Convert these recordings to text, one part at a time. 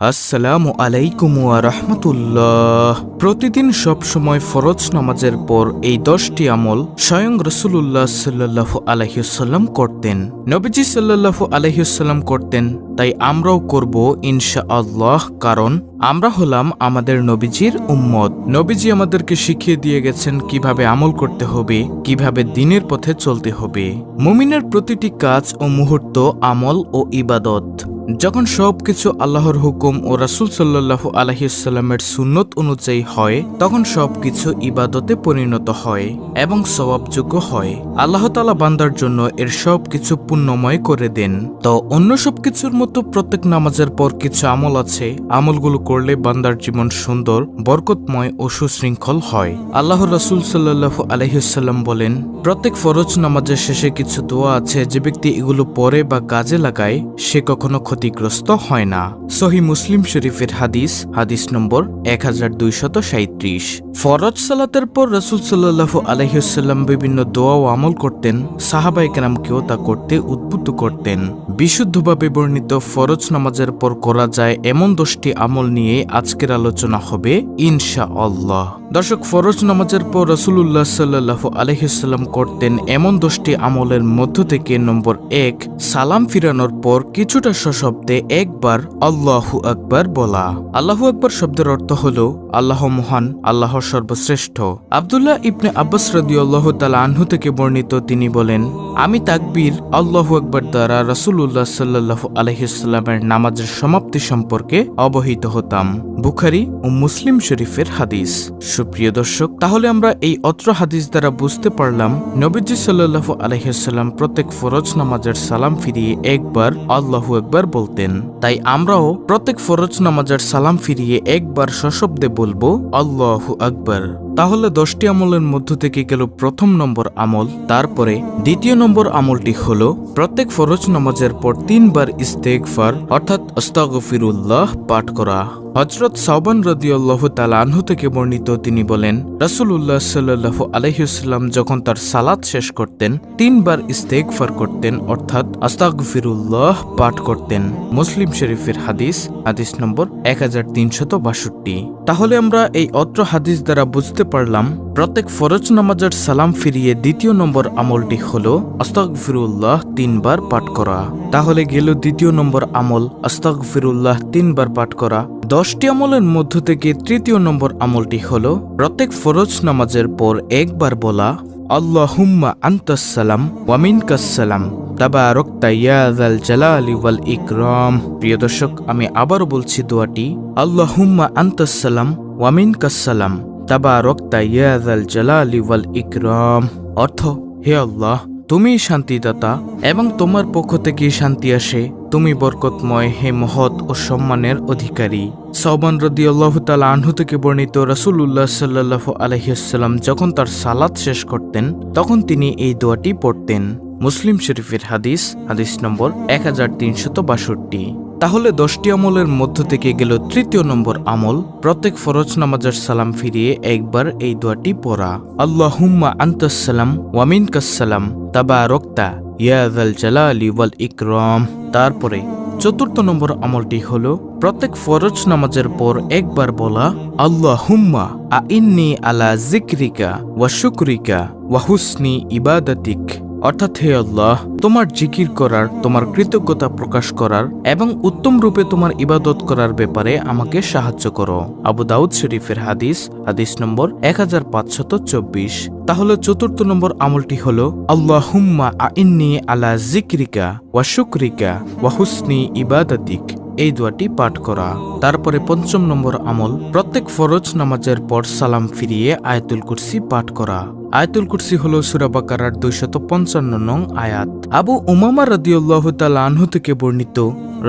আসসালামু আলাইকুম ওয়া রাহমাতুল্লাহ। প্রতিদিন সব সময় ফরজ নামাজের পর এই 10টি আমল স্বয়ং রাসূলুল্লাহ সাল্লাল্লাহু আলাইহি ওয়াসাল্লাম করতেন। নবীজি সাল্লাল্লাহু আলাইহি ওয়াসাল্লাম করতেন, তাই আমরাও করব ইনশাআল্লাহ, কারণ আমরা হলাম আমাদের নবীজির উম্মত। নবীজি আমাদেরকে শিখিয়ে দিয়ে গেছেন কিভাবে আমল করতে হবে, কিভাবে দ্বীনের পথে চলতে হবে। মুমিনের প্রতিটি কাজ ও মুহূর্ত আমল ও ইবাদত। যখন সবকিছু আল্লাহর হুকুম ও রাসূল সাল্লাল্লাহু আলাইহি ওয়াসাল্লামের সুন্নত অনুযায়ী হয়, তখন সবকিছু ইবাদতে পরিণত হয় এবং সওয়াবযোগ্য হয়। আল্লাহ তাআলা বান্দার জন্য এর সবকিছু পুণ্যময় করে দেন। তো অন্য সবকিছুর মতো প্রত্যেক নামাজের পর কিছু আমল আছে, আমলগুলো করলে বান্দার জীবন সুন্দর, বরকতময় ও সুশৃঙ্খল হয়। আল্লাহর রাসূল সাল্লাল্লাহু আলাইহি ওয়াসাল্লাম বলেন, প্রত্যেক ফরজ নামাজের শেষে কিছু দোয়া আছে, যে ব্যক্তি এগুলো পড়ে বা কাজে লাগায় সে কখনো ক্ষতিগ্রস্ত হয় না। সহিহ মুসলিম শরীফের হাদিস নম্বর 1237। ফরজ সালাতের পর রাসূল সাল্লাল্লাহু আলাইহি ওয়াসাল্লাম বিভিন্ন দোয়া ও আমল করতেন। সাহাবায়ে কেরামকেও তা করতে উদ্বুদ্ধ করতেন। বিশুদ্ধভাবে বর্ণিত ফরজ নামাজের পর করা যায় এমন 10টি আমল নিয়ে আজকের আলোচনা হবে ইনশাআল্লাহ। দর্শক, ফরজ নামাজের পর রাসূলুল্লাহ সাল্লাল্লাহু আলাইহি ওয়াসাল্লাম করতেন এমন 10টি আমলের মধ্য থেকে নম্বর 1, সালাম ফিরানোর পর কিছুটা সশব্দে একবার আল্লাহু আকবার বলা। আল্লাহু আকবার শব্দের অর্থ হল আল্লাহ মহান, আল্লাহ সর্বশ্রেষ্ঠ। আব্দুল্লাহ ইবনে আব্বাস রাদিয়াল্লাহু তাআলা আনহু থেকে বর্ণিত, তিনি বলেন, আমি তাকবীর আল্লাহু আকবার দ্বারা রাসূলুল্লাহ সাল্লাল্লাহু আলাইহি ওয়াসাল্লামের নামাজের সমাপ্তি সম্পর্কে অবহিত হতাম। বুখারী ও মুসলিম শরীফের হাদিস। সুপ্রিয় দর্শক, তাহলে আমরা এই অত্র হাদিস দ্বারা বুঝতে পারলাম নবীজি সাল্লাল্লাহু আলাইহি ওয়াসাল্লাম প্রত্যেক ফরজ নামাজের সালাম ফিরিয়ে একবার আল্লাহু আকবার বলতেন। তাই আমরাও প্রত্যেক ফরজ নামাজের সালাম ফিরিয়ে একবার সশব্দে বলবো আল্লাহু আকবার। তাহলে 10টি আমলের মধ্য থেকে গেল প্রথম নম্বর আমল। তারপরে দ্বিতীয় নম্বর আমলটি হলো প্রত্যেক ফরজ নামাজের পর 3 বার ইস্তেগফার অর্থাৎ আস্তাগফিরুল্লাহ পাঠ করা। হযরত সাওবান রাদিয়াল্লাহু তাআলা আনহু থেকে বর্ণিত, তিনি বলেন, রাসূলুল্লাহ সাল্লাল্লাহু আলাইহি ওয়াসাল্লাম যখন তার সালাত শেষ করতেন 3 বার ইস্তেগফার করতেন অর্থাৎ আস্তাগফিরুল্লাহ পাঠ করতেন। মুসলিম শরীফের হাদিস নম্বর 1362। তাহলে আমরা এই অত্র হাদিস দ্বারা বুঝতে পারলাম প্রত্যেক ফরজ নামাজের সালাম ফিরিয়ে দ্বিতীয় নম্বর আমলটি হলো আস্তাগফিরুল্লাহ 3 বার পাঠ করা। তাহলে গেল দ্বিতীয় নম্বর আমল, আস্তাগফিরুল্লাহ 3 বার পাঠ করা। 10টি আমলের মধ্য থেকে তৃতীয় নম্বর আমলটি হলো প্রত্যেক ফরজ নামাজের পর একবার বলা আল্লাহুম্মা আনতাস সালাম ওয়া মিনকাস সালাম তাবারাকতা ইয়া যাল জালালি ওয়াল ইকরাম। প্রিয় দর্শক, আমি আবারও বলছি দোয়াটি, আল্লাহুম্মা আনতাস সালাম ওয়া মিনকাস সালাম তাবারাকতা ইয়া যাল জালালি ওয়াল ইকরাম। অর্থ, হে আল্লাহ, তুমি শান্তিদাতা এবং তোমার পক্ষ থেকে শান্তি আসে, তুমি বরকতময়, হে মহৎ ও সম্মানের অধিকারী। সাওবান রাদিয়াল্লাহু তাআলা আনহু থেকে বর্ণিত, রাসূলুল্লাহ সাল্লাল্লাহু আলাইহি ওয়াসাল্লাম যখন তার সালাত শেষ করতেন তখন তিনি এই দোয়াটি পড়তেন। মুসলিম শরীফের হাদিস নম্বর 1362। তাহলে 10টি আমলের মধ্য থেকে গেল তৃতীয় নম্বর আমল, প্রত্যেক ফরজ নামাজের সালাম ফিরিয়ে একবার এই দোয়াটি পড়া আল্লাহুম্মা আনতাস সালাম ওয়া মিনকাস সালাম তাবারাকতা ইয়া যাল জালালি ওয়াল ইকরাম। তারপরে চতুর্থ নম্বর আমলটি হলো প্রত্যেক ফরজ নামাজের পর একবার বলা আল্লাহুম্মা আইন্নি আলা যিকরিকা ওয়া শুকরিকা ওয়া হুসনি ইবাদাতিক। অর্থাৎ, হে আল্লাহ, তোমার জিকির করার, তোমার কৃতজ্ঞতা প্রকাশ করার এবং উত্তম রূপে তোমার ইবাদত করার ব্যাপারে আমাকে সাহায্য করো। আবু দাউদ শরীফের হাদিস নম্বর 1524। তাহলে চতুর্থ নম্বর আমলটি হলো আল্লাহুম্মা আইন্নি আলা যিকরিকা ওয়া শুকরিকা ওয়া হুসনি ইবাদাতিক, এই দোয়াটি পাঠ করা। তারপরে পঞ্চম নম্বর আমল, প্রত্যেক ফরজ নামাজের পর সালাম ফিরিয়ে আয়াতুল কুরসি পাঠ করা। আয়াতুল কুরসি হলো সূরা বাকারার 255 নং আয়াত। আবু উমামা রাদিয়াল্লাহু তাআলা আনহু থেকে বর্ণিত,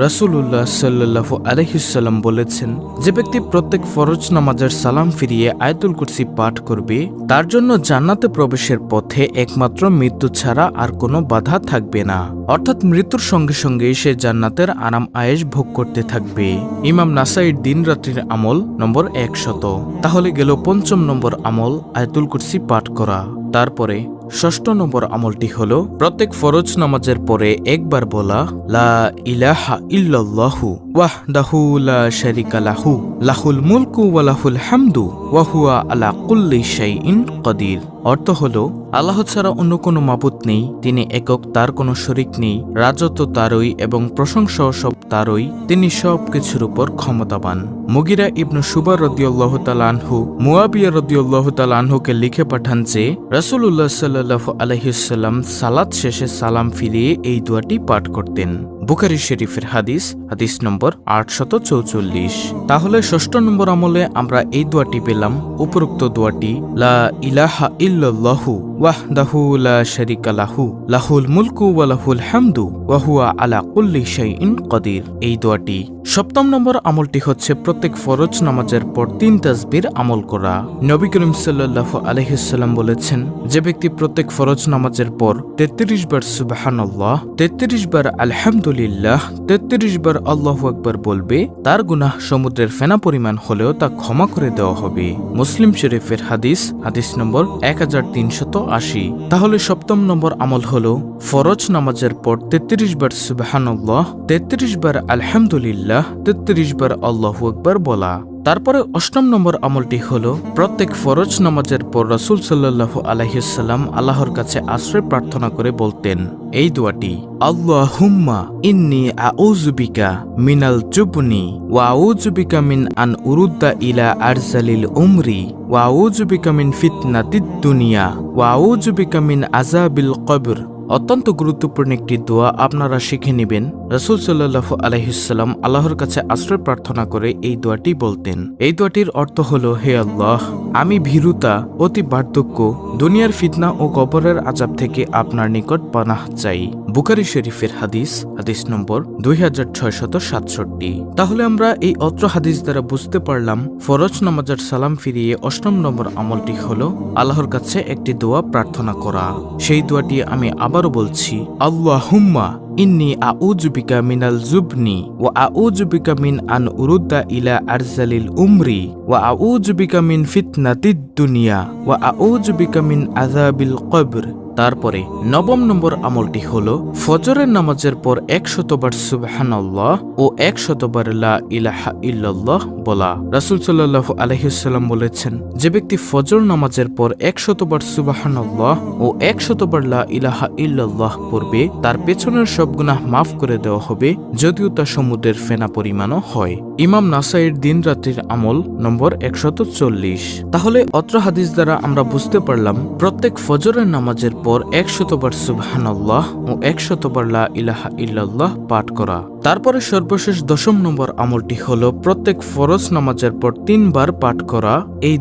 রাসূলুল্লাহ সাল্লাল্লাহু আলাইহি ওয়াসাল্লাম বলেছেন, যে ব্যক্তি প্রত্যেক ফরজ নামাজের সালাম ফিরিয়ে আয়াতুল কুরসি পাঠ করবে তার জন্য জান্নাতে প্রবেশের পথে একমাত্র মৃত্যু ছাড়া আর কোনো বাধা থাকবে না। অর্থাৎ মৃত্যুর সঙ্গে সঙ্গে সে জান্নাতের আরাম আয়েশ ভোগ করতে থাকবে। ইমাম নাসাইর দিন রাত্রির আমল নম্বর 100। তাহলে গেল পঞ্চম নম্বর আমল, আয়াতুল কুরসি পাঠ করা। তারপরে ষষ্ঠ নম্বর আমলটি হলো প্রত্যেক ফরজ নামাজের পরে একবার বলা লা ইলাহা ইল্লাল্লাহু ওয়াহদাহু লা শারিকা লাহু লাহুল মুলকু ওয়া লাহুল হামদু ওয়া হুয়া আলা কুল্লি শাইইন কাদির। অর্থ হলো আল্লাহ ছাড়া অন্য কোনো মাবুদ নেই, তিনি একক, তার কোনো শরিক নেই, রাজত্ব তারই এবং প্রশংসাও সব তারই, তিনি সব কিছুর উপর ক্ষমতাবান। মুগিরা ইবনু শুবা রাদিয়াল্লাহু তাআলা আনহু মুয়াবিয়া রাদিয়াল্লাহু তাআলা আনহুকে লিখে পাঠান যে রাসূলুল্লাহ সাল্লাল্লাহু আলাইহি ওয়াসাল্লাম সালাত শেষে সালাম ফিরিয়ে এই দোয়াটি পাঠ করতেন। বুখারী শরীফের হাদিস, হাদিস নম্বর 844। তাহলে ষষ্ঠ নম্বর আমলে আমরা এই দোয়াটি পেলাম, উপরোক্ত দোয়াটি লা ইলাহা ইল্লাল্লাহু ওয়াহদাহু লা শারিকা লাহু লাহুল মুলকু ওয়া লাহুল হামদু ওয়া হুয়া আলা কুল্লি শাইইন কাদির। এই দোয়াটি। সপ্তম নম্বর আমলটি হচ্ছে প্রত্যেক ফরজ নামাজের পর 3 তাসবির আমল করা। নবী করিম সাল্লাল্লাহু আলাইহি ওয়াসাল্লাম বলেছেন, যে ব্যক্তি প্রত্যেক ফরজ নামাজের পর 33 বার সুবহানাল্লাহ, 33 বার আলহামদুলিল্লাহ, 33 বার আল্লাহু আকবার বলবে, তার গুনাহ সমুদ্রের ফেনা পরিমাণ হলেও তা ক্ষমা করে দেওয়া হবে। মুসলিম শরীফের হাদিস, হাদিস নম্বর 1380। তাহলে সপ্তম নম্বর আমল হলো ফরজ নামাজের পর 33 বার সুবহানাল্লাহ, 33 বার আলহামদুলিল্লাহ, 33 বার আল্লাহু আকবার বলা। তারপরে অষ্টম নম্বর আমলটি হলো প্রত্যেক ফরজ নামাজের পর রাসূল সাল্লাল্লাহু আলাইহি ওয়াসাল্লাম আল্লাহর কাছে আশ্রয় প্রার্থনা করে বলতেন এই দোয়াটি, আল্লাহুম্মা ইন্নী আউযু বিকা মিনাল জুবনি ওয়া আউযু বিকা মিন আন উরুদ্দা ইলা আরজালিল উমরি ওয়া আউযু বিকা মিন ফিতনাতিদ দুনিয়া ওয়া আউযু বিকা মিন আযাবিল কবর। অত্যন্ত গুরুত্বপূর্ণ একটি দোয়া, আপনারা শিখে নেবেন। রাসূল সাল্লাল্লাহু আলাইহি ওয়াসাল্লাম আল্লাহর কাছে আশ্রয় প্রার্থনা করে এই দোয়াটি বলতেন। এই দোয়াটির অর্থ হলো, হে আল্লাহ, আমি ভীরুতা, অতি বার্ধক্য, দুনিয়ার ফিতনা ও কবরের আযাব থেকে আপনার নিকট পানাহ চাই। বুখারী শরীফের হাদিস, হাদিস নম্বর 2667। তাহলে আমরা এই অত্র হাদিস দ্বারা বুঝতে পারলাম ফরজ নামাজের সালাম ফিরিয়ে অষ্টম নম্বর আমলটি হলো আল্লাহর কাছে একটি দোয়া প্রার্থনা করা। সেই দোয়াটি আমি আবারও বলছি, আল্লাহুম্মা ইন্নী আউযু বিকা মিনাল জুবনি ওয়া আউযু বিকা মিন আন উরুদ্দা ইলা আরজালিল উমরি ওয়া আউযু বিকা মিন ফিতনাতিদ দুনিয়া ওয়া আউযু বিকা মিন আযাবিল কবর। তারপরে নবম নম্বর আমলটি হলো ফজরের নামাজের পর 100 বার সুবহানাল্লাহ ও 100 বার লা ইলাহা ইল্লাল্লাহ বলা। রাসূল সাল্লাল্লাহু আলাইহি ওয়াসাল্লাম বলেছেন, যে ব্যক্তি ফজর নামাজের পর 100 বার সুবহানাল্লাহ ও 100 বার লা ইলাহা ইল্লাল্লাহ পড়বে, তার পেছনের সব গুনাহ মাফ করে দেওয়া হবে, যদিও তা সমুদ্রের ফেনা পরিমাণও হয়। ইমাম নাসাইর দিন রাত্রির আমল নম্বর 140। তাহলে অত্র হাদিস দ্বারা আমরা বুঝতে পারলাম প্রত্যেক ফজরের নামাজের পর 100 বার সুবহানাল্লাহ ও 100 বার লা ইলাহা ইল্লাল্লাহ পাঠ করা। তারপরে সর্বশেষ দশম নম্বর আমলটি হলো প্রত্যেক ফরজ নামাজের পর 3 বার পাঠ করা এই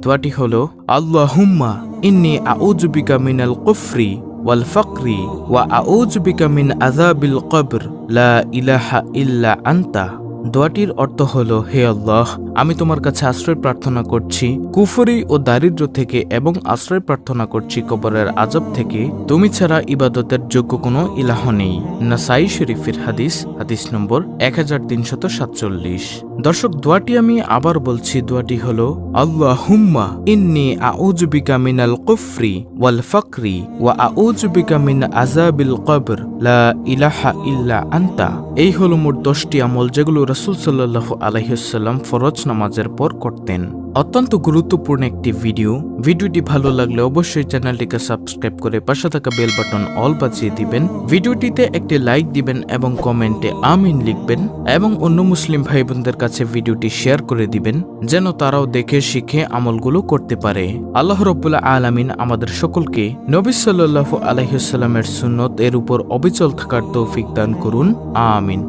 দোয়াটি হলো, আল্লাহুম্মা ইন্নী আউযু বিকা মিনাল কুফরি ওয়াল ফাকরি ওয়া আউযু বিকা মিন আযাবিল কবর লা ইলাহা ইল্লা আনতা। দোয়াটির অর্থ হলো, হে আল্লাহ, আমি তোমার কাছে আশ্রয় প্রার্থনা করছি কুফরি ও দারিদ্র্য থেকে এবং আশ্রয় প্রার্থনা করছি কবরের আযাব থেকে, তুমি ছাড়া ইবাদতের যোগ্য কোনো ইলাহ নেই। নাসাই শরীফের হাদিস, হাদিস নম্বর 1347। দর্শক, দোয়াটি আমি আবার বলছি। দোয়াটি হলো, আল্লাহুম্মা ইন্নী আউযু বিকা মিনাল কুফরি ওয়াল ফাকরি ওয়া আউযু বিকা মিন আযাবিল কবর লা ইলাহা ইল্লা আনতা। এই হলো মোট 10টি আমল যেগুলো রাসূল সাল্লাল্লাহু আলাইহি ওয়াসাল্লাম ফরজ নামাজের পর করতেন। অত্যন্ত গুরুত্বপূর্ণ একটি ভিডিওটি ভালো লাগলে অবশ্যই চ্যানেলটিকে সাবস্ক্রাইব করে পাশে থাকা বেল বাটন অল বাজিয়ে দিবেন। ভিডিওটিতে একটি লাইক দিবেন এবং কমেন্টে আমিন লিখবেন এবং অন্য মুসলিম ভাই বোনদের কাছে ভিডিওটি শেয়ার করে দিবেন, যেন তারাও দেখে শিখে আমলগুলো করতে পারে। আল্লাহ রাব্বুল আলামিন আমাদের সকলকে নবী সাল্লাল্লাহু আলাইহি ওয়াসাল্লামের সুন্নত এর উপর অবিচল থাকার তৌফিক দান করুন। আমিন।